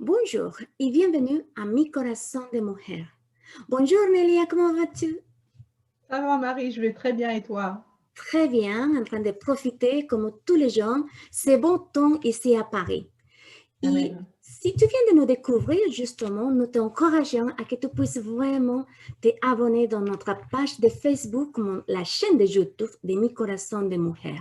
Bonjour et bienvenue à Mi Corazón de Mujer. Bonjour Nelia, comment vas-tu? Ça va Marie, je vais très bien et toi? Très bien, en train de profiter comme tous les gens, c'est bon temps ici à Paris. Et Amen. si tu viens de nous découvrir, justement, nous t'encourageons à que tu puisses vraiment t'abonner dans notre page de Facebook, la chaîne de YouTube de Mi Corazón de Mujer.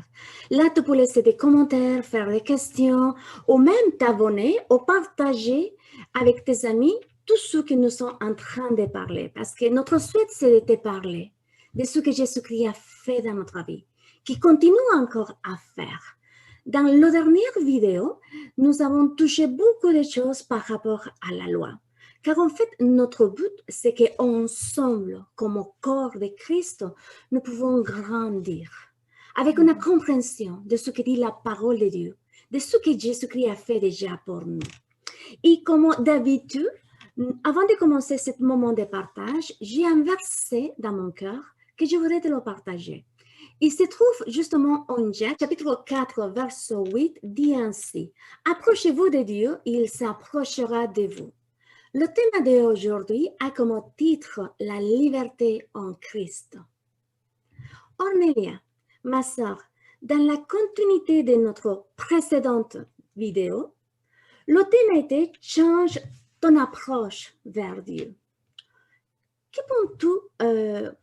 Là, tu peux laisser des commentaires, faire des questions, ou même t'abonner ou partager avec tes amis tout ce que nous sommes en train de parler. Parce que notre souhait, c'est de te parler de ce que Jésus-Christ a fait dans notre vie, qui continue encore à faire. Dans la dernière vidéo, nous avons touché beaucoup de choses par rapport à la loi. Car en fait, notre but, c'est qu'ensemble, comme corps de Christ, nous pouvons grandir avec une compréhension de ce que dit la parole de Dieu, de ce que Jésus-Christ a fait déjà pour nous. Et comme d'habitude, avant de commencer ce moment de partage, j'ai un verset dans mon cœur que je voudrais te le partager. Il se trouve justement en Jacques, chapitre 4, verset 8, dit ainsi, « Approchez-vous de Dieu, il s'approchera de vous. » Le thème d'aujourd'hui a comme titre « La liberté en Christ ». Ornelia, ma sœur, dans la continuité de notre précédente vidéo, le thème était « Change ton approche vers Dieu ». Que peux-tu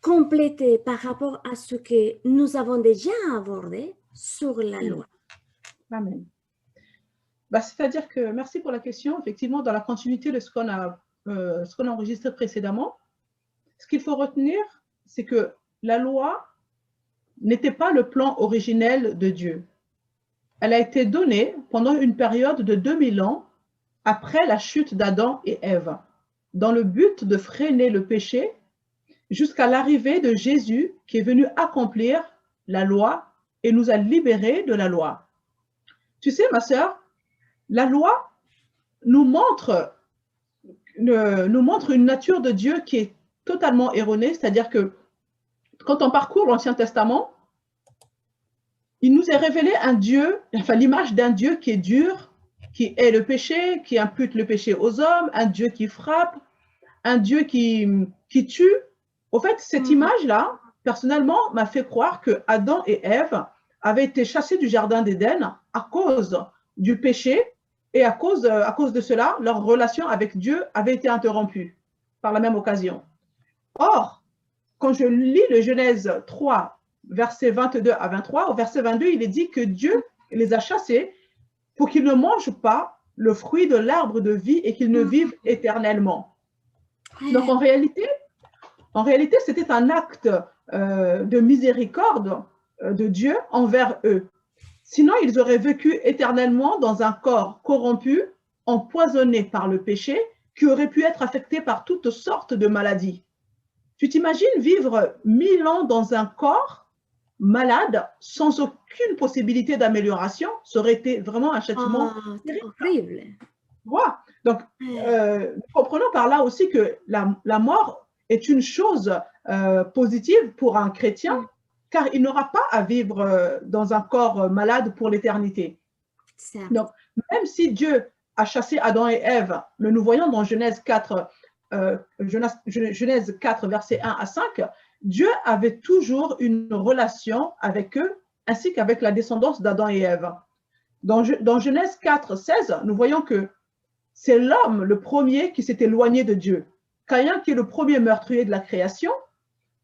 compléter par rapport à ce que nous avons déjà abordé sur la loi? Amen. C'est-à-dire que, merci pour la question, effectivement, dans la continuité de ce qu'on a enregistré précédemment, ce qu'il faut retenir, c'est que la loi n'était pas le plan originel de Dieu. Elle a été donnée pendant une période de 2000 ans après la chute d'Adam et Ève, dans le but de freiner le péché jusqu'à l'arrivée de Jésus qui est venu accomplir la loi et nous a libérés de la loi. Tu sais, ma sœur, la loi nous montre une nature de Dieu qui est totalement erronée, c'est-à-dire que quand on parcourt l'Ancien Testament, il nous est révélé un Dieu, enfin l'image d'un Dieu qui est dur, qui hait le péché, qui impute le péché aux hommes, un Dieu qui frappe, un Dieu qui tue. Au fait, cette image-là, personnellement, m'a fait croire que Adam et Ève avaient été chassés du jardin d'Éden à cause du péché et à cause de cela, leur relation avec Dieu avait été interrompue par la même occasion. Or, quand je lis le Genèse 3, versets 22 à 23, au verset 22, il est dit que Dieu les a chassés pour qu'ils ne mangent pas le fruit de l'arbre de vie et qu'ils ne vivent éternellement. Donc, en réalité, c'était un acte de miséricorde de Dieu envers eux. Sinon, ils auraient vécu éternellement dans un corps corrompu, empoisonné par le péché, qui aurait pu être affecté par toutes sortes de maladies. Tu t'imagines vivre 1000 ans dans un corps malade, sans aucune possibilité d'amélioration? Ça aurait été vraiment un châtiment horrible. Voilà. Donc, nous comprenons par là aussi que la mort est une chose positive pour un chrétien, car il n'aura pas à vivre dans un corps malade pour l'éternité. Donc, même si Dieu a chassé Adam et Ève, mais nous voyons dans Genèse 4, versets 1 à 5, Dieu avait toujours une relation avec eux, ainsi qu'avec la descendance d'Adam et Ève. Dans Genèse 4, 16, nous voyons que c'est l'homme le premier qui s'est éloigné de Dieu. Caïn, qui est le premier meurtrier de la création,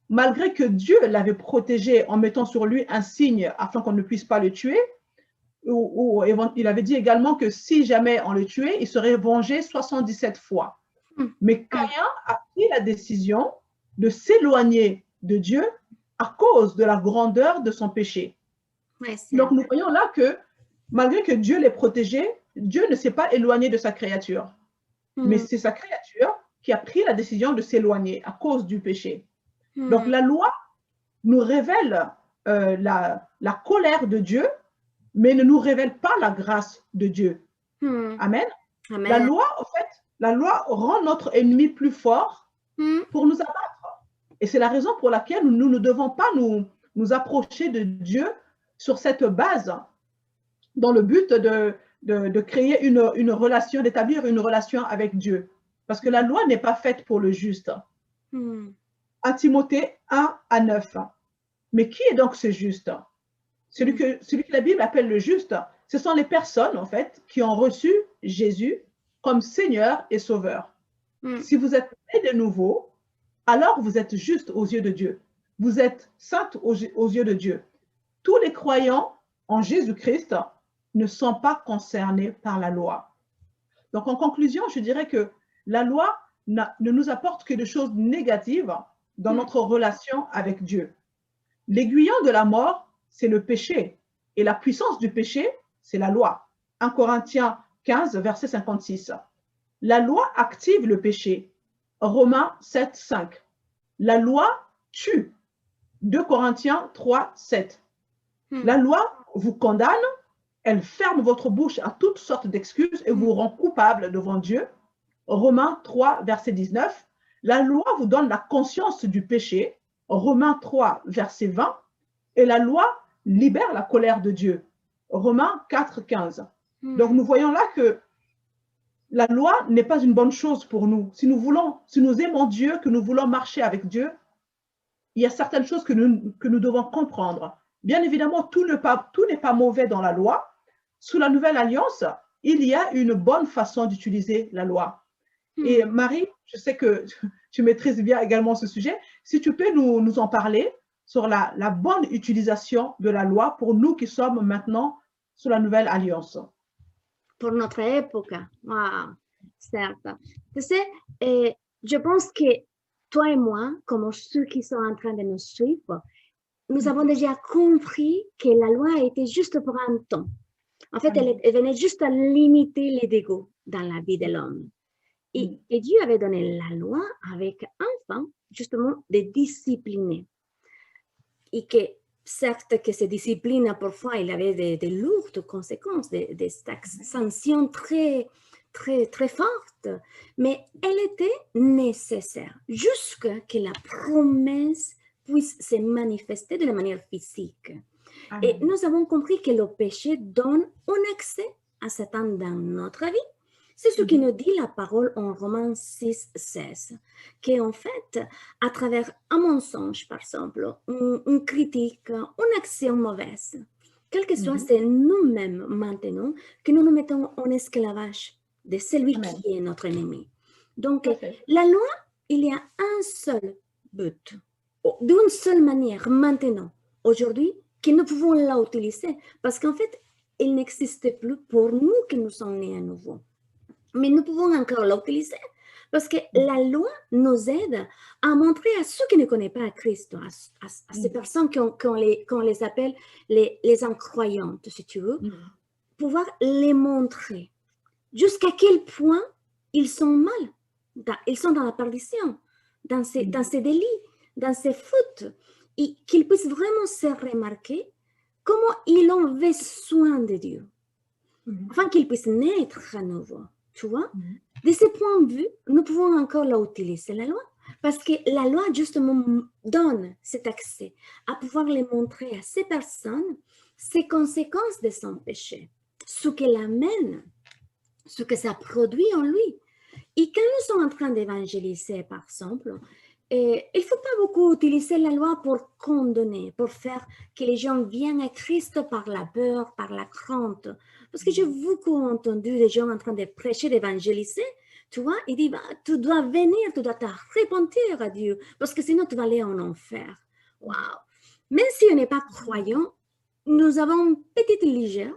malgré que Dieu l'avait protégé en mettant sur lui un signe afin qu'on ne puisse pas le tuer, il avait dit également que si jamais on le tuait, il serait vengé 77 fois. Mais Caïn a pris la décision de s'éloigner de Dieu à cause de la grandeur de son péché. Donc nous voyons là que malgré que Dieu l'ait protégé, Dieu ne s'est pas éloigné de sa créature. Mais c'est sa créature qui a pris la décision de s'éloigner à cause du péché. Donc la loi nous révèle la colère de Dieu, mais ne nous révèle pas la grâce de Dieu. Amen. Amen. La loi rend notre ennemi plus fort pour nous abattre. Et c'est la raison pour laquelle nous ne devons pas nous approcher de Dieu sur cette base, dans le but de créer une relation, d'établir une relation avec Dieu. Parce que la loi n'est pas faite pour le juste. À Timothée 1 à 9. Mais qui est donc ce juste? Celui que la Bible appelle le juste, ce sont les personnes, en fait, qui ont reçu Jésus comme Seigneur et Sauveur. Si vous êtes né de nouveau, alors vous êtes juste aux yeux de Dieu. Vous êtes sainte aux yeux de Dieu. Tous les croyants en Jésus-Christ ne sont pas concernés par la loi. Donc, en conclusion, je dirais que la loi ne nous apporte que des choses négatives dans notre relation avec Dieu. L'aiguillon de la mort, c'est le péché. Et la puissance du péché, c'est la loi. 1 Corinthiens 15, verset 56. La loi active le péché. Romains 7, 5. La loi tue. 2 Corinthiens 3, 7. La loi vous condamne, elle ferme votre bouche à toutes sortes d'excuses et vous rend coupable devant Dieu. Romains 3, verset 19. La loi vous donne la conscience du péché. Romains 3, verset 20. Et la loi libère la colère de Dieu. Romains 4, 15. Donc nous voyons là que la loi n'est pas une bonne chose pour nous. Si nous aimons Dieu, que nous voulons marcher avec Dieu, il y a certaines choses que nous devons comprendre. Bien évidemment, tout n'est pas mauvais dans la loi. Sous la nouvelle alliance, il y a une bonne façon d'utiliser la loi. Et Marie, je sais que tu maîtrises bien également ce sujet. Si tu peux nous en parler sur la bonne utilisation de la loi pour nous qui sommes maintenant sous la nouvelle alliance. Pour notre époque, certes. Tu sais, je pense que toi et moi, comme ceux qui sont en train de nous suivre, nous avons déjà compris que la loi a été juste pour un temps. En fait, elle venait juste à limiter les dégâts dans la vie de l'homme. Et Dieu avait donné la loi avec un fin, justement, de discipliner. Et que, certes, que ces disciplines, parfois, il avait de lourdes conséquences, des sanctions très, très, très fortes, mais elle était nécessaire jusqu'à ce que la promesse puisse se manifester de la manière physique. Amen. Et nous avons compris que le péché donne un accès à Satan dans notre vie. C'est ce que nous dit la parole en Romains 6, 16, qu'en fait, à travers un mensonge, par exemple, une critique, une action mauvaise, quel que soit, c'est nous-mêmes maintenant que nous nous mettons en esclavage de celui qui est notre ennemi. Donc, la loi, il y a un seul but, d'une seule manière, maintenant, aujourd'hui, que nous pouvons l'utiliser, parce qu'en fait, il n'existe plus pour nous que nous sommes nés à nouveau. Mais nous pouvons encore l'utiliser parce que la loi nous aide à montrer à ceux qui ne connaissent pas Christ, à ces personnes qu'on les appelle les incroyantes, si tu veux, pouvoir les montrer jusqu'à quel point ils sont mal, ils sont dans la perdition, dans ces délits, dans ces fautes, et qu'ils puissent vraiment se remarquer comment ils ont besoin de Dieu, afin qu'ils puissent naître à nouveau. Tu vois, de ce point de vue, nous pouvons encore l'utiliser, la loi, parce que la loi, justement, donne cet accès à pouvoir les montrer à ces personnes ces conséquences de son péché, ce qu'elle amène, ce que ça produit en lui. Et quand nous sommes en train d'évangéliser, par exemple, il ne faut pas beaucoup utiliser la loi pour condamner, pour faire que les gens viennent à Christ par la peur, par la crainte. Parce que j'ai beaucoup entendu des gens en train de prêcher, d'évangéliser, tu vois, ils disent, tu dois venir, tu dois te repentir à Dieu, parce que sinon tu vas aller en enfer. Waouh! Même si on n'est pas croyant, nous avons une petite légère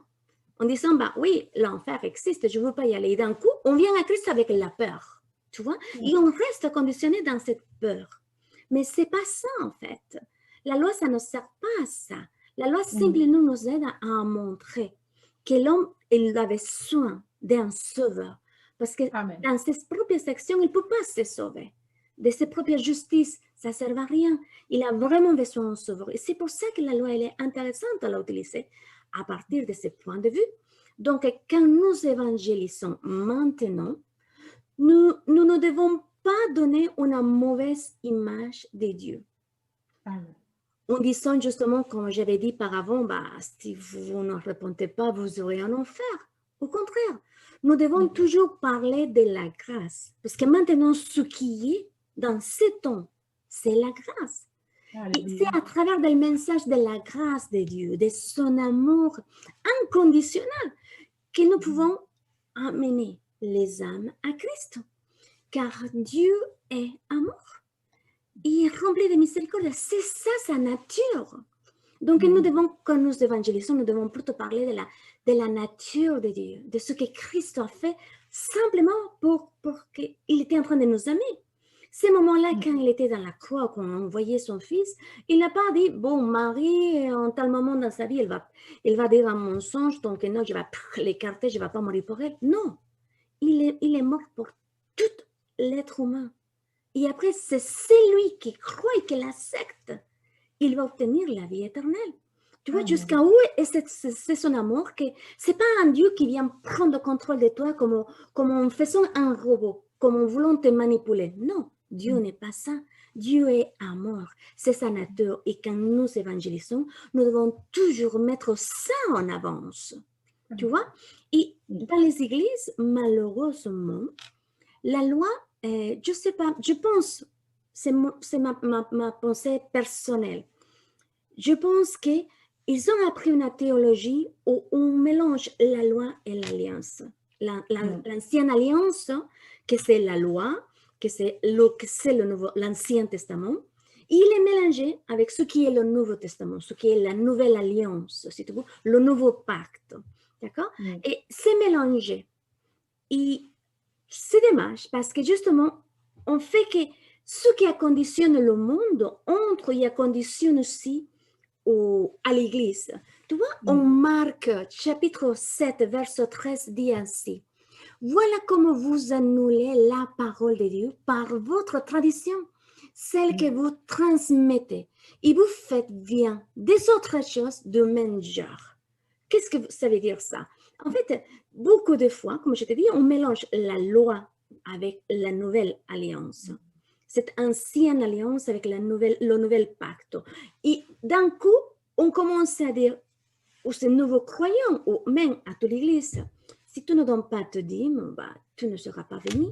en disant, bah oui, l'enfer existe, je ne veux pas y aller. D'un coup, on vient à Christ avec la peur. Tu vois, et on reste conditionné dans cette peur. Mais ce n'est pas ça, en fait. La loi, ça ne sert pas à ça. La loi simplement nous aide à montrer que l'homme, il avait besoin d'un sauveur. Parce que dans ses propres actions, il ne peut pas se sauver. De ses propres justices, ça ne sert à rien. Il a vraiment besoin d'un sauveur. Et c'est pour ça que la loi, elle est intéressante à l'utiliser à partir de ce point de vue. Donc, quand nous évangélisons maintenant, nous ne devons pas donner une mauvaise image de Dieu. En disant justement, comme j'avais dit par avant, bah, si vous ne répondez pas, vous aurez un enfer. Au contraire, nous devons toujours parler de la grâce. Parce que maintenant, ce qui est dans ce temps, c'est la grâce. Et c'est à travers le message de la grâce de Dieu, de son amour inconditionnel, que nous pouvons amener les âmes à Christ. Car Dieu est amour. Il est rempli de miséricorde. C'est ça sa nature. Donc, nous devons, quand nous évangélisons, nous devons plutôt parler de la nature de Dieu, de ce que Christ a fait simplement pour qu'il était en train de nous aimer. Ces moments-là, quand il était dans la croix, qu'on envoyait son fils, il n'a pas dit, bon, Marie, en tel moment dans sa vie, elle va dire un mensonge, donc non, je vais l'écarter, je ne vais pas mourir pour elle. Non, il est mort pour tout l'être humain. Et après, c'est celui qui croit et qui l'accepte, il va obtenir la vie éternelle. Tu vois, jusqu'à où c'est son amour, que ce n'est pas un Dieu qui vient prendre le contrôle de toi comme en faisant un robot, comme en voulant te manipuler. Non, Dieu n'est pas ça. Dieu est amour. C'est sa nature. Et quand nous évangélisons, nous devons toujours mettre ça en avance. Tu vois? Et dans les églises, malheureusement, la loi, je ne sais pas, je pense, c'est ma pensée personnelle. Je pense qu'ils ont appris une théologie où on mélange la loi et l'alliance. L'ancienne alliance, que c'est la loi, que c'est l'Ancien Testament, il est mélangé avec ce qui est le Nouveau Testament, ce qui est la nouvelle alliance, si tu veux, le nouveau pacte. D'accord? Et c'est mélangé. Et c'est dommage parce que justement, on fait que ce qui conditionne le monde entre et conditionne aussi à l'Église. Tu vois, on Marc chapitre 7, verset 13 dit ainsi. Voilà comment vous annulez la parole de Dieu par votre tradition, celle que vous transmettez, et vous faites bien des autres choses de même genre. Qu'est-ce que ça veut dire ça? En fait, beaucoup de fois, comme je te dis, on mélange la loi avec la nouvelle alliance. Cette ancienne alliance avec le nouvel pacte. Et d'un coup, on commence à dire aux nouveaux croyants, ou même à toute l'Église, si tu ne donnes pas te dîme, tu ne seras pas venu.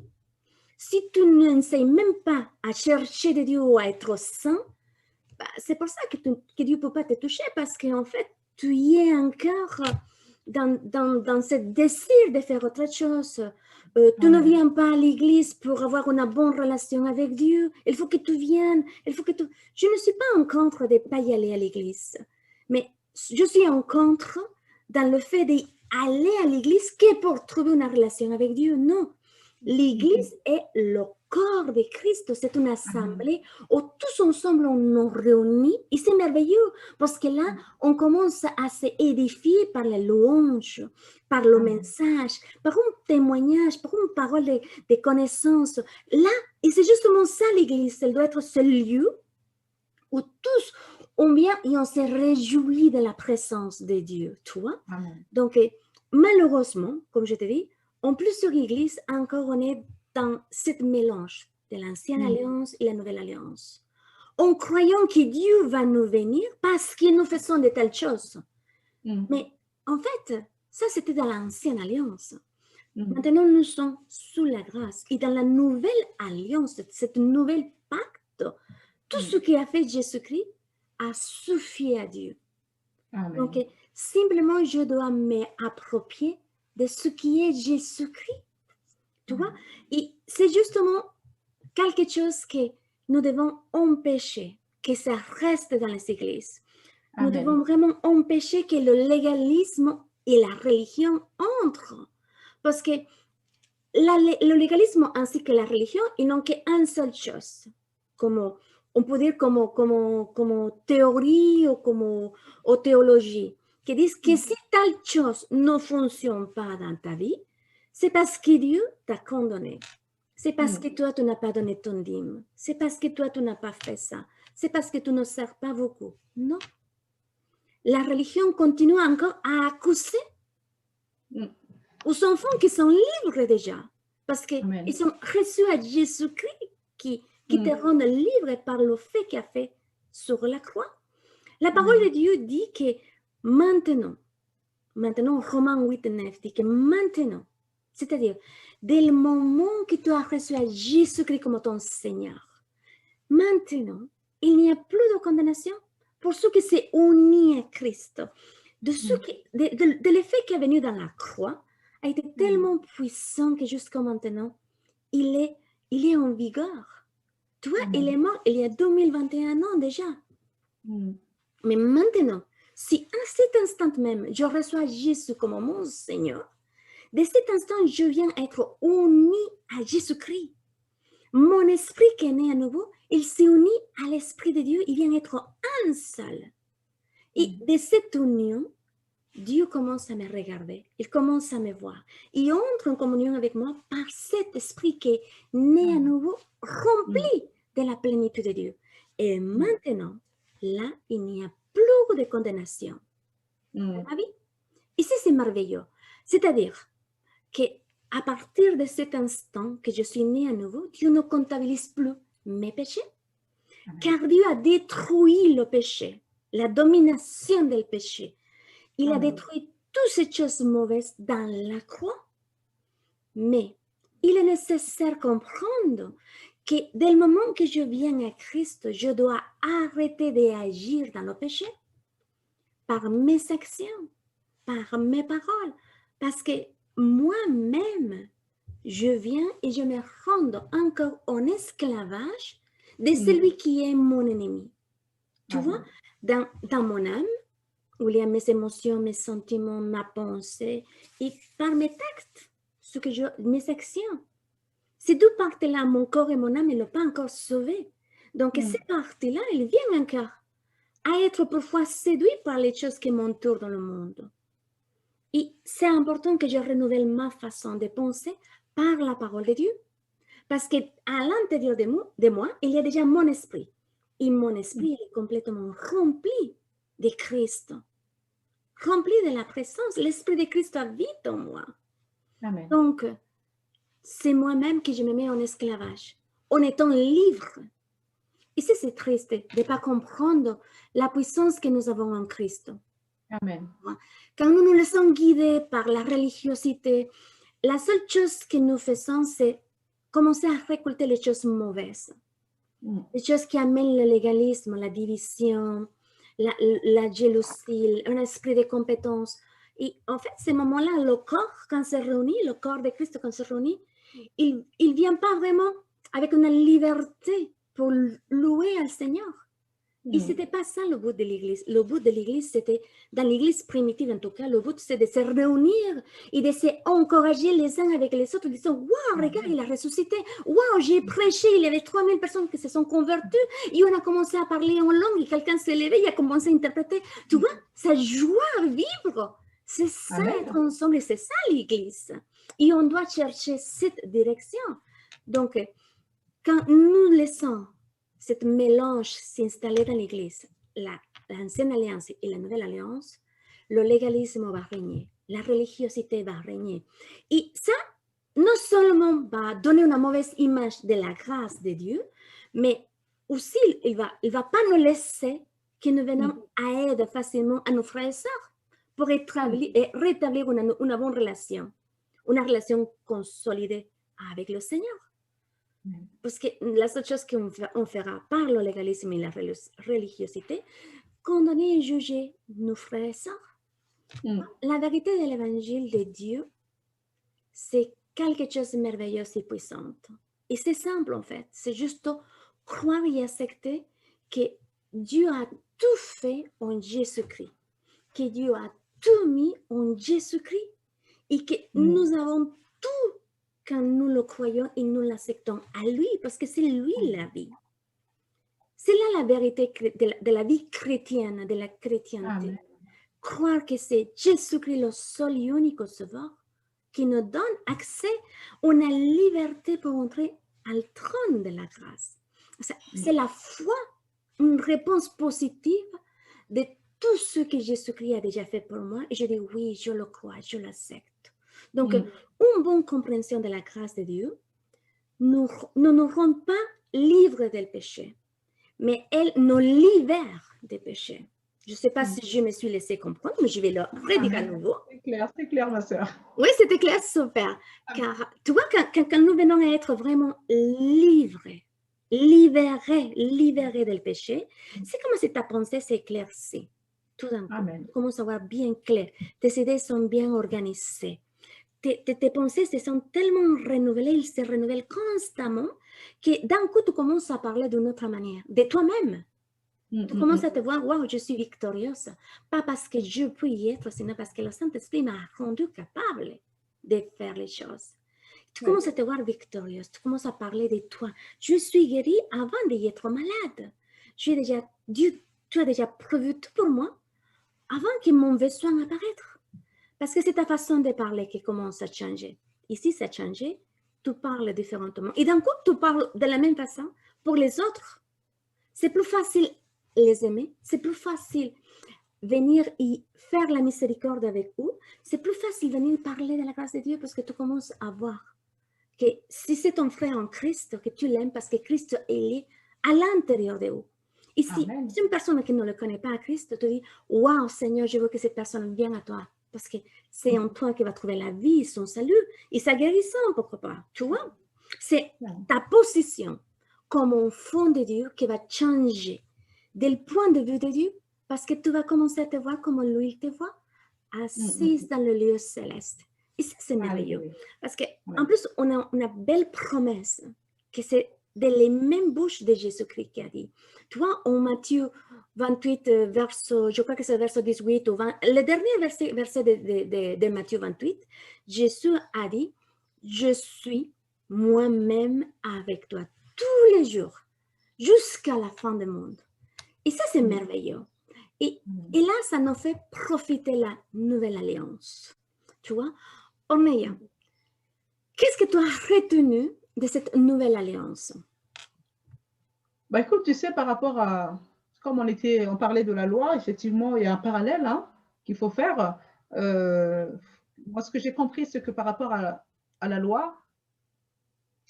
Si tu n'essayes même pas à chercher de Dieu ou à être saint, c'est pour ça que Dieu ne peut pas te toucher, parce qu'en fait, tu y es encore dans ce désir de faire autre chose. Tu ne viens pas à l'église pour avoir une bonne relation avec Dieu. Il faut que tu viennes. Je ne suis pas en contre de ne pas y aller à l'église. Mais je suis en contre dans le fait d'aller à l'église que pour trouver une relation avec Dieu. Non. L'église est le corps de Christ. C'est une assemblée où tous ensemble on nous réunit. Et c'est merveilleux parce que là, on commence à s'édifier par les louanges, par le message, par un témoignage, par une parole de connaissance. Là, et c'est justement ça l'église. Elle doit être ce lieu où tous on vient et on se réjouit de la présence de Dieu. Tu vois? Donc, malheureusement, comme je te dis, en plusieurs églises, encore on est dans ce mélange de l'ancienne alliance et la nouvelle alliance. En croyant que Dieu va nous venir parce que nous faisons de telles choses. Mais en fait, ça c'était dans l'ancienne alliance. Maintenant, nous sommes sous la grâce. Et dans la nouvelle alliance, cette nouvelle pacte, tout ce qu'a fait Jésus-Christ a suffi à Dieu. Amen. Donc, simplement, je dois m'approprier de ce qui est Jésus-Christ. Tu vois? Et c'est justement quelque chose que nous devons empêcher, que ça reste dans les églises. Nous devons vraiment empêcher que le légalisme et la religion entrent. Parce que le légalisme ainsi que la religion, ils n'ont qu'une seule chose. Comme, on peut dire comme théorie ou comme théologie, qui disent que si telle chose ne fonctionne pas dans ta vie, c'est parce que Dieu t'a condamné. C'est parce que toi, tu n'as pas donné ton dîme. C'est parce que toi, tu n'as pas fait ça. C'est parce que tu ne sers pas beaucoup. Non. La religion continue encore à accuser aux enfants qui sont libres déjà. Parce qu'ils sont reçus à Jésus-Christ qui te rend libre par le fait qu'il a fait sur la croix. La parole de Dieu dit que maintenant, Maintenant, Romains 8, 9 dit que maintenant, c'est-à-dire, dès le moment que tu as reçu à Jésus-Christ comme ton Seigneur, maintenant, il n'y a plus de condamnation pour ceux qui sont unis à Christ. De l'effet qui est venu dans la croix a été tellement puissant que jusqu'à maintenant, il est en vigueur. Tu vois, il est mort il y a 2021 ans déjà. Mais maintenant, si à cet instant même, je reçois Jésus comme mon Seigneur, de cet instant, je viens être uni à Jésus-Christ. Mon esprit qui est né à nouveau, il s'est uni à l'Esprit de Dieu, il vient être un seul. Et de cette union, Dieu commence à me regarder, il commence à me voir. Il entre en communion avec moi par cet esprit qui est né à nouveau, rempli de la plénitude de Dieu. Et maintenant, là, il n'y a plus de condamnation. Ici, c'est merveilleux. C'est-à-dire qu'à partir de cet instant que je suis né à nouveau, Dieu ne comptabilise plus mes péchés, car Dieu a détruit le péché, la domination du péché. Il a détruit toutes ces choses mauvaises dans la croix. Mais il est nécessaire de comprendre que dès le moment que je viens à Christ, je dois arrêter d'agir dans le péché par mes actions, par mes paroles. Parce que moi-même, je viens et je me rends encore en esclavage de celui qui est mon ennemi. Tu vois, dans mon âme, où il y a mes émotions, mes sentiments, ma pensée, et par mes textes, mes actions. Ces deux parties-là, mon corps et mon âme, ne l'ont pas encore sauvé. Donc, ces parties-là, elles viennent encore à être parfois séduites par les choses qui m'entourent dans le monde. Et c'est important que je renouvelle ma façon de penser par la parole de Dieu. Parce qu'à l'intérieur de moi, il y a déjà mon esprit. Et mon esprit est complètement rempli de Christ, rempli de la présence. L'esprit de Christ habite en moi. Amen. Donc, c'est moi-même que je me mets en esclavage, en étant libre. Ici, c'est triste de ne pas comprendre la puissance que nous avons en Christ. Amen. Quand nous nous laissons guider par la religiosité, la seule chose que nous faisons, c'est commencer à récolter les choses mauvaises. Les choses qui amènent le légalisme, la division, la jalousie, un esprit de compétence. Et en fait, ces moments-là, le corps, quand se réunit, le corps de Christ, quand se réunit, il ne vient pas vraiment avec une liberté pour louer al Seigneur. Et ce n'était pas ça le but de l'Église. Le but de l'Église, c'était, dans l'Église primitive en tout cas, le but c'est de se réunir et de s'encourager les uns avec les autres, en disant, waouh, regarde, il a ressuscité, waouh, j'ai prêché, il y avait 3000 personnes qui se sont converties, et on a commencé à parler en langue, et quelqu'un s'est levé, il a commencé à interpréter. Tu vois, sa joie vivre, c'est ça être ensemble, et c'est ça l'Église. Et on doit chercher cette direction. Donc, quand nous laissons cette mélange s'installer dans l'Église, l'ancienne alliance et la nouvelle alliance, le légalisme va régner, la religiosité va régner. Et ça, non seulement va donner une mauvaise image de la grâce de Dieu, mais aussi il va pas nous laisser que nous venons à aider facilement à nos frères et sœurs pour rétablir une bonne relation, une relation consolidée avec le Seigneur. Parce que la seule chose qu'on fera par le légalisme et la religiosité, condamner et juger nos frères et sœurs. La vérité de l'évangile de Dieu, c'est quelque chose de merveilleux et puissant. Et c'est simple en fait, c'est juste croire et accepter que Dieu a tout fait en Jésus-Christ, que Dieu a tout mis en Jésus-Christ et que nous avons tout quand nous le croyons et nous l'acceptons à lui, parce que c'est lui la vie. C'est là la vérité de la vie chrétienne, de la chrétienté. Amen. Croire que c'est Jésus-Christ le seul et unique sauveur qui nous donne accès à une liberté pour entrer au trône de la grâce. C'est la foi, une réponse positive de tout ce que Jésus-Christ a déjà fait pour moi. Et je dis oui, je le crois, je l'accepte. Donc, une bonne compréhension de la grâce de Dieu ne nous rend pas libres du péché, mais elle nous libère des péchés. Je ne sais pas si je me suis laissé comprendre, mais je vais le redire à nouveau. C'est clair, ma sœur. Oui, c'était clair, super. Car tu vois, quand nous venons à être vraiment libérés du péché, c'est comme si ta pensée s'éclaircit. Tout d'un coup, tu commences à voir bien clair. Tes idées sont bien organisées. Tes pensées se sont tellement renouvelées, ils se renouvellent constamment, que d'un coup, tu commences à parler d'une autre manière, de toi-même. Tu commences à te voir, waouh, je suis victorieuse. Pas parce que je puis y être, sinon parce que le Saint-Esprit m'a rendu capable de faire les choses. Tu commences à te voir victorieuse, tu commences à parler de toi. Je suis guérie avant d'être malade. Dieu, tu as déjà prévu tout pour moi avant que mon besoin apparaître. Parce que c'est ta façon de parler qui commence à changer. Ici, ça a changé. Tu parles différemment. Et d'un coup, tu parles de la même façon pour les autres. C'est plus facile les aimer. C'est plus facile venir y faire la miséricorde avec eux. C'est plus facile venir parler de la grâce de Dieu parce que tu commences à voir que si c'est ton frère en Christ, que tu l'aimes parce que Christ est à l'intérieur de eux. Et si c'est une personne qui ne le connaît pas à Christ, te dit, waouh Seigneur, je veux que cette personne vienne à toi. Parce que c'est en toi qu'il va trouver la vie, son salut et sa guérison, pourquoi pas. Tu vois, c'est ta position comme enfant de Dieu qui va changer du point de vue de Dieu parce que tu vas commencer à te voir comme lui te voit, assise dans le lieu céleste. Et ça, c'est merveilleux. Parce qu'en plus, on a une belle promesse que c'est de les mêmes bouches de Jésus-Christ qui a dit. Tu vois, en Matthieu 28, je crois que c'est verset 18 ou 20, le dernier verset de Matthieu 28, Jésus a dit, je suis moi-même avec toi tous les jours, jusqu'à la fin du monde. Et ça, c'est merveilleux. Et là, ça nous fait profiter la nouvelle alliance. Tu vois, Orneia, qu'est-ce que tu as retenu de cette nouvelle alliance? Bah écoute, tu sais, par rapport à, comme on parlait de la loi, effectivement, il y a un parallèle qu'il faut faire. Moi, ce que j'ai compris, c'est que par rapport à la loi,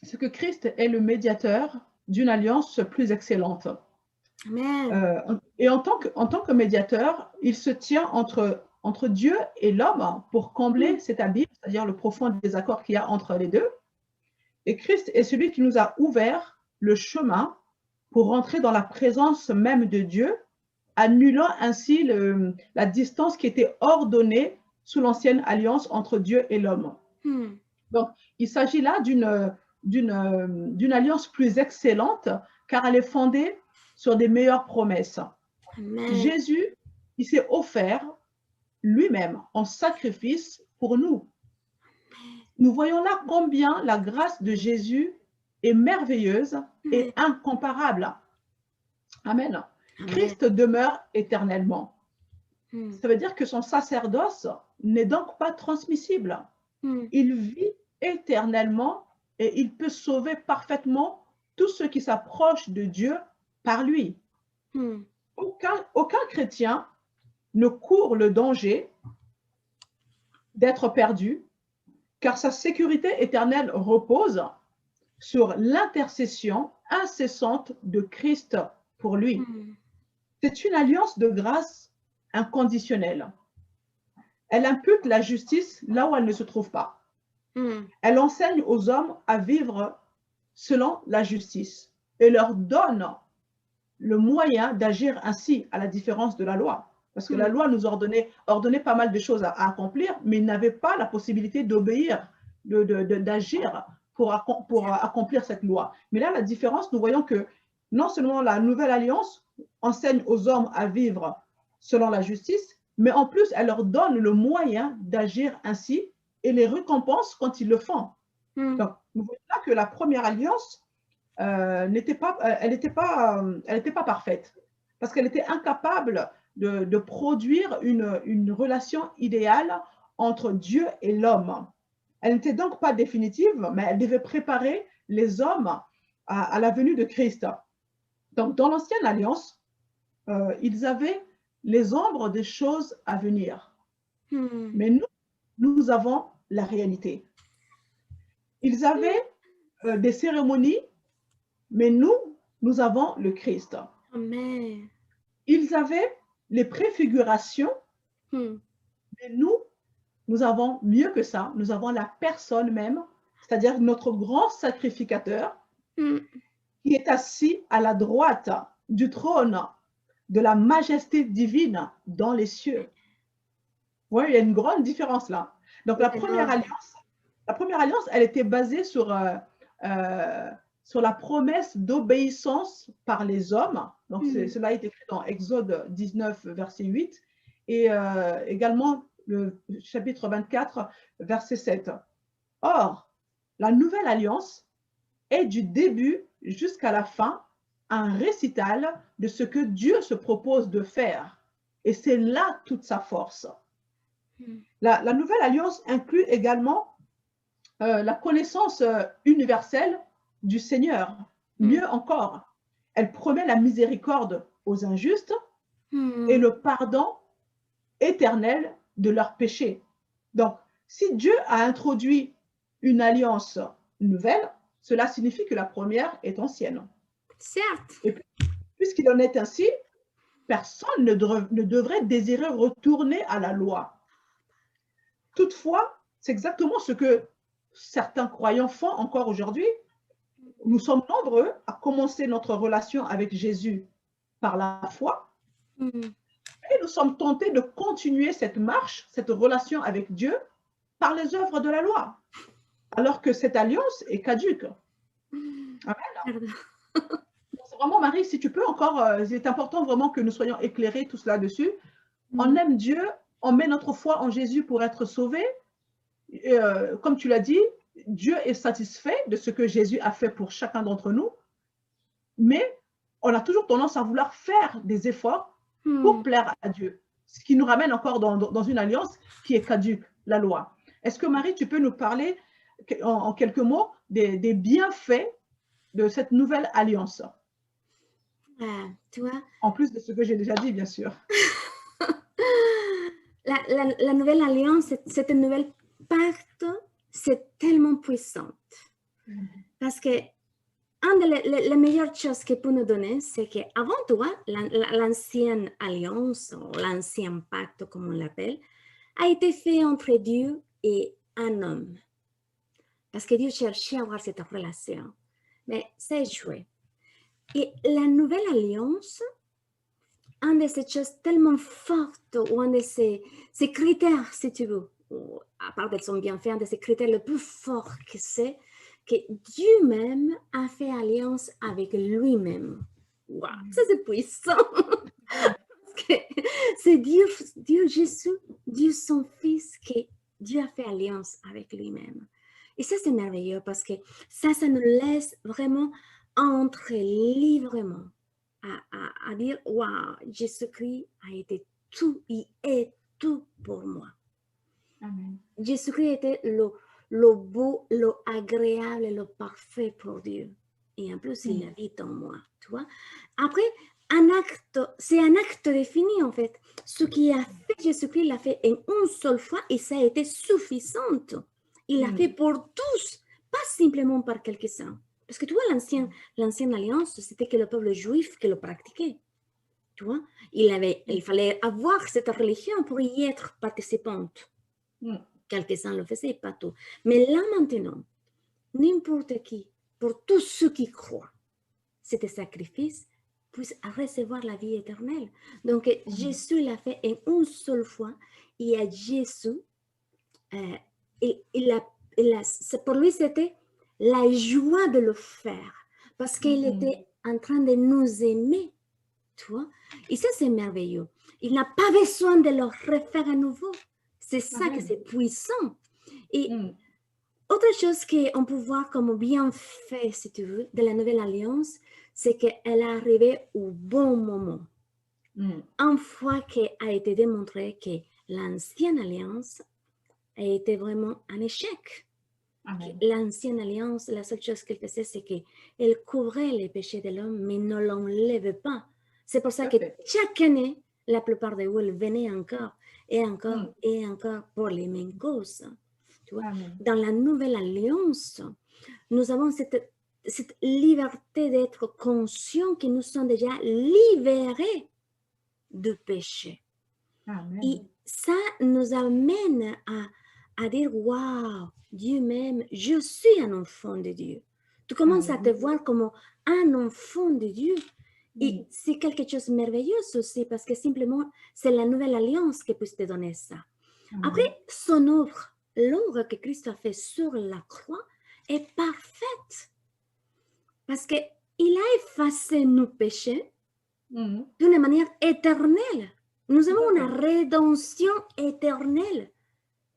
c'est que Christ est le médiateur d'une alliance plus excellente. Amen. Et en tant que médiateur, il se tient entre Dieu et l'homme pour combler cet abîme, c'est-à-dire le profond désaccord qu'il y a entre les deux. Et Christ est celui qui nous a ouvert le chemin pour rentrer dans la présence même de Dieu, annulant ainsi la distance qui était ordonnée sous l'ancienne alliance entre Dieu et l'homme. Donc, il s'agit là d'une alliance plus excellente, car elle est fondée sur des meilleures promesses. Amen. Jésus, il s'est offert lui-même en sacrifice pour nous. Nous voyons là combien la grâce de Jésus est merveilleuse et incomparable. Amen. Christ demeure éternellement. Ça veut dire que son sacerdoce n'est donc pas transmissible. Il vit éternellement et il peut sauver parfaitement tous ceux qui s'approchent de Dieu par lui. Aucun chrétien ne court le danger d'être perdu, car sa sécurité éternelle repose sur l'intercession incessante de Christ pour lui. C'est une alliance de grâce inconditionnelle. Elle impute la justice là où elle ne se trouve pas. Elle enseigne aux hommes à vivre selon la justice et leur donne le moyen d'agir ainsi, à la différence de la loi. Parce que la loi nous ordonnait pas mal de choses à accomplir, mais il n'avait pas la possibilité d'obéir, d'agir pour accomplir cette loi. Mais là, la différence, nous voyons que non seulement la nouvelle alliance enseigne aux hommes à vivre selon la justice, mais en plus, elle leur donne le moyen d'agir ainsi et les récompense quand ils le font. Donc, nous voyons là que la première alliance elle n'était pas parfaite parce qu'elle était incapable de produire une relation idéale entre Dieu et l'homme. Elle n'était donc pas définitive, mais elle devait préparer les hommes à la venue de Christ. Donc, dans l'ancienne alliance, ils avaient les ombres des choses à venir. Mais nous avons la réalité. Ils avaient des cérémonies, mais nous avons le Christ. Amen. Ils avaient les préfigurations, Hmm. mais nous avons mieux que ça. Nous avons la personne même, c'est-à-dire notre grand sacrificateur, Hmm. qui est assis à la droite du trône de la majesté divine dans les cieux. Oui, il y a une grande différence là. Donc C'est énorme. la première alliance, elle était basée sur la promesse d'obéissance par les hommes. Donc Hmm. cela est écrit dans Exode 19, verset 8, et également le chapitre 24, verset 7. Or, la nouvelle alliance est du début jusqu'à la fin un récital de ce que Dieu se propose de faire. Et c'est là toute sa force. Hmm. La nouvelle alliance inclut également la connaissance universelle du Seigneur. Mieux encore, elle promet la miséricorde aux injustes et Hmm. le pardon éternel de leurs péchés. Donc, si Dieu a introduit une alliance nouvelle, cela signifie que la première est ancienne. Certes. Et puisqu'il en est ainsi, personne ne devrait désirer retourner à la loi. Toutefois, c'est exactement ce que certains croyants font encore aujourd'hui. Nous sommes nombreux à commencer notre relation avec Jésus par la foi Hmm. et nous sommes tentés de continuer cette marche, cette relation avec Dieu par les œuvres de la loi, alors que cette alliance est caduque. Amen. C'est vraiment, Marie, si tu peux encore, il est important vraiment que nous soyons éclairés tous là-dessus. On aime Dieu, on met notre foi en Jésus pour être sauvé. Comme tu l'as dit, Dieu est satisfait de ce que Jésus a fait pour chacun d'entre nous, mais on a toujours tendance à vouloir faire des efforts pour plaire à Dieu, ce qui nous ramène encore dans une alliance qui est caduque, la loi. Est-ce que Marie, tu peux nous parler en quelques mots des bienfaits de cette nouvelle alliance? Tu vois, En plus de ce que j'ai déjà dit, bien sûr. la nouvelle alliance, cette nouvelle pacte, c'est tellement puissante. Parce que une des meilleures choses qu'il peut nous donner, c'est qu'avant tout, l'ancienne alliance, ou l'ancien pacte, comme on l'appelle, a été fait entre Dieu et un homme. Parce que Dieu cherchait à avoir cette relation. Mais ça a échoué. Et la nouvelle alliance, un de ces choses tellement fortes, ou un de ces critères, si tu veux, à part de son bienfait, un de ces critères le plus fort que c'est que Dieu même a fait alliance avec lui-même. Wow, ça c'est puissant. C'est Dieu, Jésus, Dieu son Fils, que Dieu a fait alliance avec lui-même. Et ça c'est merveilleux parce que ça nous laisse vraiment entrer librement à dire, waouh, Jésus-Christ a été tout, il est tout pour moi. Amen. Jésus-Christ était le beau, le agréable, le parfait pour Dieu. Et en plus, il habite en moi, tu vois. Après, c'est un acte défini en fait. Ce qui a fait Jésus-Christ l'a fait une seule fois et ça a été suffisant. Il l'a fait pour tous, pas simplement par quelques-uns. Parce que tu vois, l'ancienne alliance, c'était que le peuple juif qui le pratiquait. Tu vois, il fallait avoir cette religion pour y être participante. Quelques-uns le faisaient, pas tout. Mais là maintenant, n'importe qui, pour tous ceux qui croient, c'était sacrifice, puisse recevoir la vie éternelle. Donc, Jésus l'a fait une seule fois. Et à Jésus, pour lui, c'était la joie de le faire. Parce qu'il était en train de nous aimer. Tu vois? Et ça, c'est merveilleux. Il n'a pas besoin de le refaire à nouveau. C'est ça que c'est puissant. Et autre chose qu'on peut voir comme bienfait, si tu veux, de la nouvelle alliance, c'est qu'elle est arrivée au bon moment. Une fois qu'il a été démontré que l'ancienne alliance a été vraiment un échec. L'ancienne alliance, la seule chose qu'elle faisait, c'est qu'elle couvrait les péchés de l'homme, mais ne l'enlevait pas. C'est pour ça que chaque année, la plupart de vous, elle venait encore et encore et encore pour les mêmes causes. Tu vois? Dans la nouvelle alliance, nous avons cette liberté d'être conscients que nous sommes déjà libérés du péché. Amen. Et ça nous amène à dire, waouh, Dieu m'aime, je suis un enfant de Dieu. Tu commences à te voir comme un enfant de Dieu. Et c'est quelque chose de merveilleux aussi parce que simplement, c'est la nouvelle alliance qui peut te donner ça. Après, son œuvre, l'œuvre que Christ a fait sur la croix est parfaite parce qu'il a effacé nos péchés d'une manière éternelle. Nous avons une rédemption éternelle.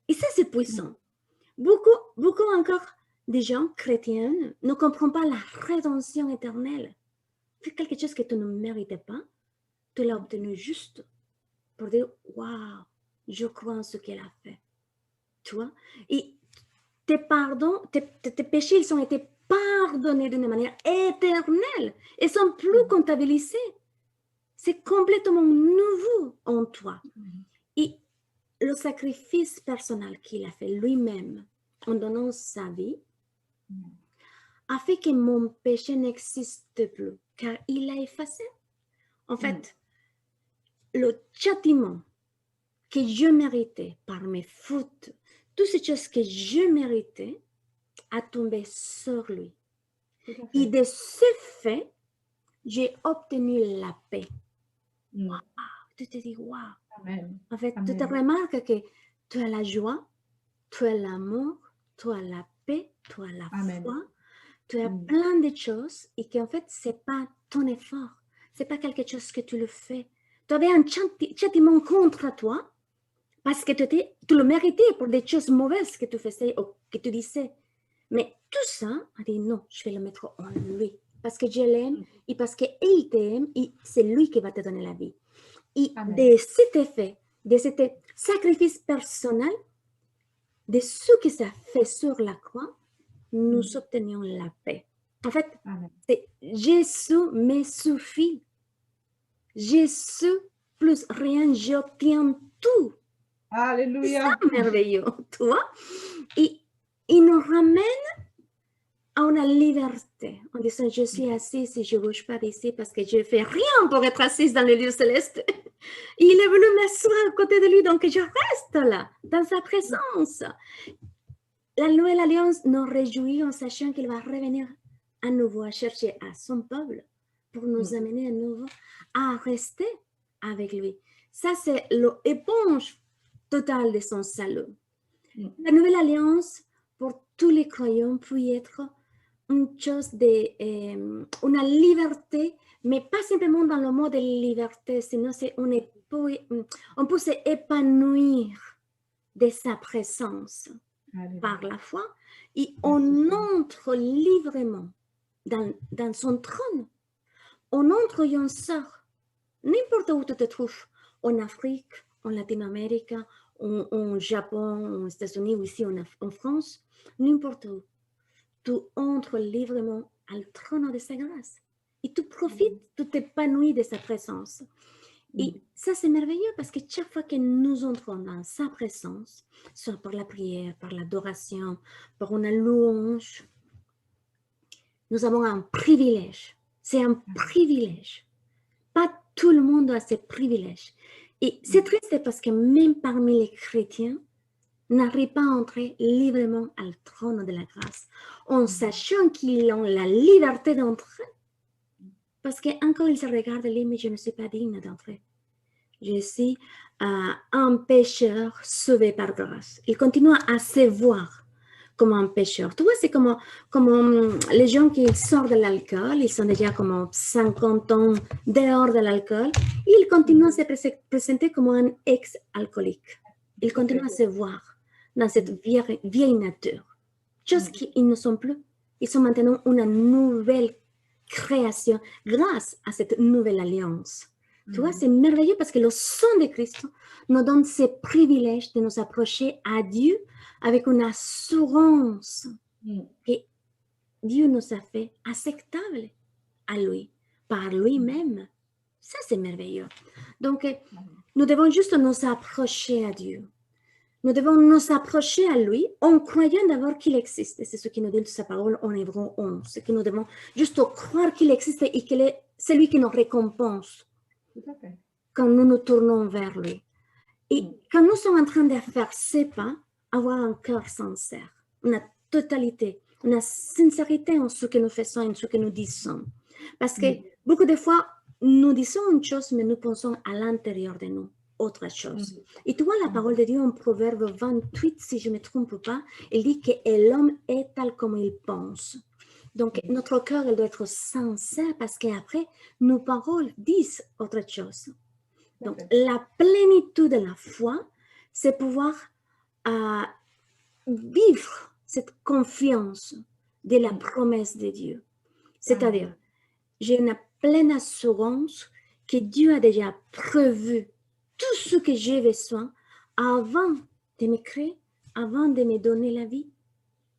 Et ça, c'est puissant. Beaucoup encore de gens chrétiens ne comprennent pas la rédemption éternelle. C'est quelque chose que tu ne méritais pas. Tu l'as obtenu juste pour dire, waouh, je crois en ce qu'elle a fait. Tu vois? Et tes péchés, ils ont été pardonnés d'une manière éternelle. Ils ne sont plus comptabilisés. C'est complètement nouveau en toi. Et le sacrifice personnel qu'il a fait lui-même en donnant sa vie a fait que mon péché n'existe plus, car il l'a effacé. En fait, le châtiment que je méritais par mes fautes, toutes ces choses que je méritais, a tombé sur lui. Et de ce fait, j'ai obtenu la paix. Wow, tu te dis, waouh. En fait, tu te remarques que tu as la joie, tu as l'amour, tu as la paix, tu as la foi, tu as plein de choses et qu'en fait, ce n'est pas ton effort. Ce n'est pas quelque chose que tu le fais. Tu avais un châtiment contre toi parce que tu le méritais pour des choses mauvaises que tu faisais ou que tu disais. Mais tout ça, on dit non, je vais le mettre en lui parce que je l'aime et parce qu'il t'aime et c'est lui qui va te donner la vie. Et de cet effet, de cet sacrifice personnel, de ce que ça fait sur la croix, nous obtenions la paix. En fait, Jésus me suffit. Jésus plus rien, j'obtiens tout. Alléluia. C'est merveilleux, tu vois? Et il nous ramène à une liberté en disant, je suis assise et je ne bouge pas d'ici parce que je ne fais rien pour être assise dans le lieu céleste. Il est venu m'asseoir à côté de lui, donc je reste là, dans sa présence. La nouvelle alliance nous réjouit en sachant qu'il va revenir à nouveau à chercher à son peuple pour nous amener à nouveau à rester avec lui. Ça, c'est l'éponge totale de son salut. La nouvelle alliance, pour tous les croyants, peut être une chose une liberté, mais pas simplement dans le mot de liberté, sinon on peut s'épanouir de sa présence par la foi et on entre librement dans son trône. On entre et on sort. N'importe où tu te trouves, en Afrique, en Latine-Amérique, en Japon, aux États-Unis ou ici en France, n'importe où. Tu entres librement au trône de sa grâce. Et tu profites, tu t'épanouis de sa présence. Et ça, c'est merveilleux parce que chaque fois que nous entrons dans sa présence, soit par la prière, par l'adoration, par une louange, nous avons un privilège. C'est un privilège. Pas tout le monde a ce privilège. Et c'est triste parce que même parmi les chrétiens, n'arrivent pas à entrer librement au trône de la grâce, en sachant qu'ils ont la liberté d'entrer. Parce qu'encore ils se regardent et disent, mais je ne suis pas digne d'entrer. Je suis un pécheur sauvé par grâce. Ils continuent à se voir comme un pécheur. Tu vois, c'est comme les gens qui sortent de l'alcool, ils sont déjà comme 50 ans dehors de l'alcool, ils continuent à se présenter comme un ex-alcoolique. Ils continuent à se voir dans cette vieille nature. Chose qu'ils ne sont plus. Ils sont maintenant une nouvelle création grâce à cette nouvelle alliance. Tu vois, c'est merveilleux parce que le sang de Christ nous donne ce privilège de nous approcher à Dieu avec une assurance que Dieu nous a fait acceptables à lui, par lui-même. Ça, c'est merveilleux. Donc, nous devons juste nous approcher à Dieu. Nous devons nous approcher à lui en croyant d'abord qu'il existe. C'est ce qui nous dit sa parole en Hébreux 11. C'est que nous devons juste croire qu'il existe et qu'il est celui qui nous récompense. Tout à fait. quand nous nous tournons vers lui. Et quand nous sommes en train de faire ces pas, avoir un cœur sincère, une totalité, une sincérité en ce que nous faisons et en ce que nous disons. Parce que beaucoup de fois, nous disons une chose, mais nous pensons à l'intérieur de nous autre chose. Et tu vois la parole de Dieu en Proverbe 28, si je ne me trompe pas, il dit que l'homme est tel comme il pense. Donc, notre cœur, il doit être sincère parce qu'après, nos paroles disent autre chose. Donc, la plénitude de la foi, c'est pouvoir vivre cette confiance de la promesse de Dieu. C'est-à-dire, j'ai une pleine assurance que Dieu a déjà prévu tout ce que j'ai besoin avant de me créer, avant de me donner la vie.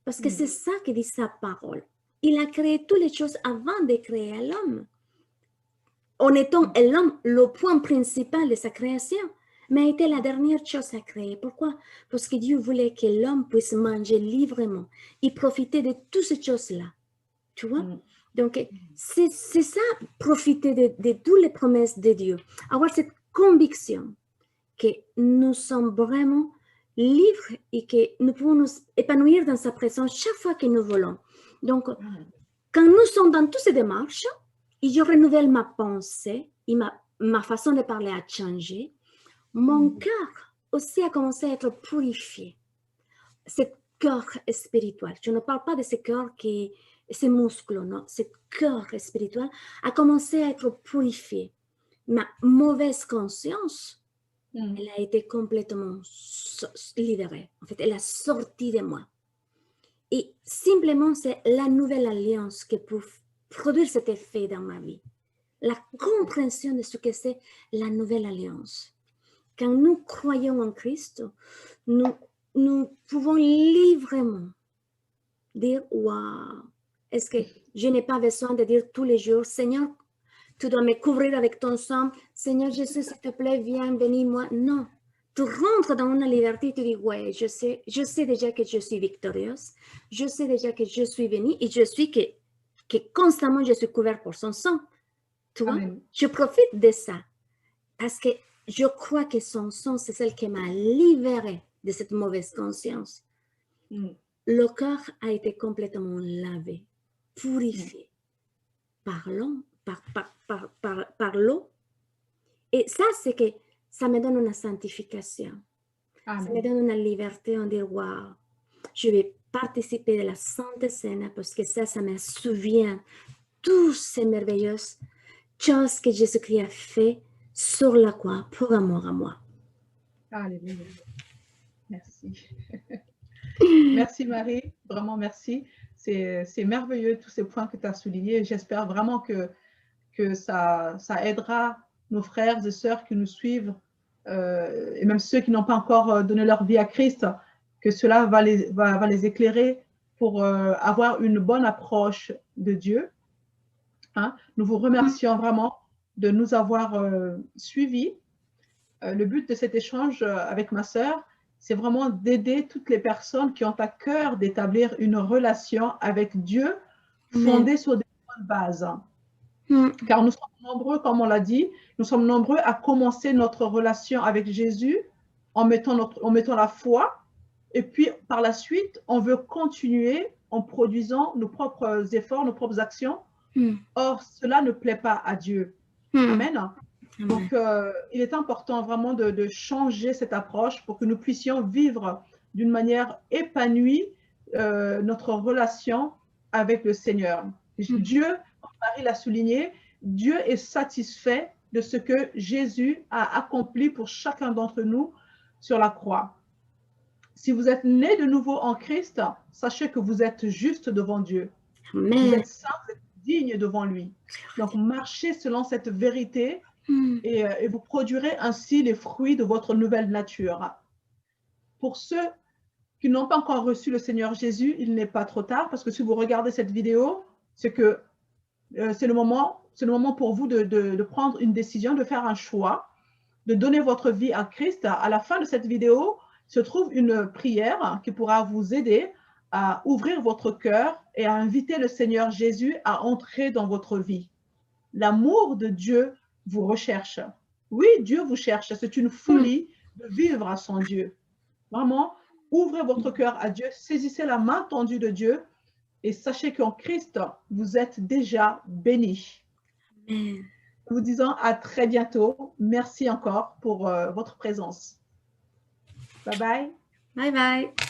Parce que c'est ça que dit sa parole. Il a créé toutes les choses avant de créer l'homme. En étant l'homme le point principal de sa création, mais a été la dernière chose à créer. Pourquoi? Parce que Dieu voulait que l'homme puisse manger librement et profiter de toutes ces choses-là. Tu vois? Donc, c'est ça, profiter de toutes les promesses de Dieu. Avoir cette conviction que nous sommes vraiment libres et que nous pouvons nous épanouir dans sa présence chaque fois que nous voulons. Donc, quand nous sommes dans toutes ces démarches, et je renouvelle ma pensée et ma façon de parler a changé, mon cœur aussi a commencé à être purifié. Ce cœur spirituel, je ne parle pas de ce cœur qui ces muscles, non, ce cœur spirituel a commencé à être purifié. Ma mauvaise conscience, elle a été complètement libérée. En fait, elle a sorti de moi. Et simplement, c'est la nouvelle alliance qui peut produire cet effet dans ma vie. La compréhension de ce que c'est la nouvelle alliance. Quand nous croyons en Christ, nous pouvons librement dire « Waouh !» Est-ce que je n'ai pas besoin de dire tous les jours, Seigneur, tu dois me couvrir avec ton sang. Seigneur Jésus, s'il te plaît, viens, bénis-moi. Non. Tu rentres dans une liberté, tu dis, ouais, je sais déjà que je suis victorieuse. Je sais déjà que je suis bénie et je suis que constamment je suis couvert pour son sang. Tu vois? Je profite de ça parce que je crois que son sang, c'est celle qui m'a libérée de cette mauvaise conscience. Le cœur a été complètement lavé, purifié par l'eau. Par l'eau. Et ça, c'est que ça me donne une sanctification. Amen. Ça me donne une liberté en dire, waouh, je vais participer de la Sainte Seine parce que ça me souvient toutes ces merveilleuses choses que Jésus-Christ a fait sur la croix pour amour à moi. Alléluia. Merci. Merci Marie, vraiment merci. C'est merveilleux tous ces points que tu as soulignés. J'espère vraiment que ça aidera nos frères et sœurs qui nous suivent et même ceux qui n'ont pas encore donné leur vie à Christ, que cela va les éclairer pour avoir une bonne approche de Dieu. Hein? Nous vous remercions vraiment de nous avoir suivis. Le but de cet échange avec ma sœur, c'est vraiment d'aider toutes les personnes qui ont à cœur d'établir une relation avec Dieu fondée sur des bonnes bases. Car nous sommes nombreux, comme on l'a dit, nous sommes nombreux à commencer notre relation avec Jésus en mettant la foi, et puis par la suite, on veut continuer en produisant nos propres efforts, nos propres actions. Or, cela ne plaît pas à Dieu. Amen. Donc, il est important vraiment de changer cette approche pour que nous puissions vivre d'une manière épanouie notre relation avec le Seigneur. Dieu, comme Marie l'a souligné, Dieu est satisfait de ce que Jésus a accompli pour chacun d'entre nous sur la croix. Si vous êtes né de nouveau en Christ, sachez que vous êtes juste devant Dieu. Amen. Vous êtes saint, vous êtes digne devant lui. Donc, marchez selon cette vérité et vous produirez ainsi les fruits de votre nouvelle nature. Pour ceux qui n'ont pas encore reçu le Seigneur Jésus, il n'est pas trop tard, parce que si vous regardez cette vidéo, c'est que c'est le moment pour vous de prendre une décision, de faire un choix, de donner votre vie à Christ. À la fin de cette vidéo se trouve une prière qui pourra vous aider à ouvrir votre cœur et à inviter le Seigneur Jésus à entrer dans votre vie. L'amour de Dieu vous recherche. Oui, Dieu vous cherche. C'est une folie de vivre sans Dieu. Vraiment, ouvrez votre cœur à Dieu, saisissez la main tendue de Dieu et sachez qu'en Christ, vous êtes déjà bénis. Amen. Vous disant à très bientôt. Merci encore pour votre présence. Bye bye. Bye bye.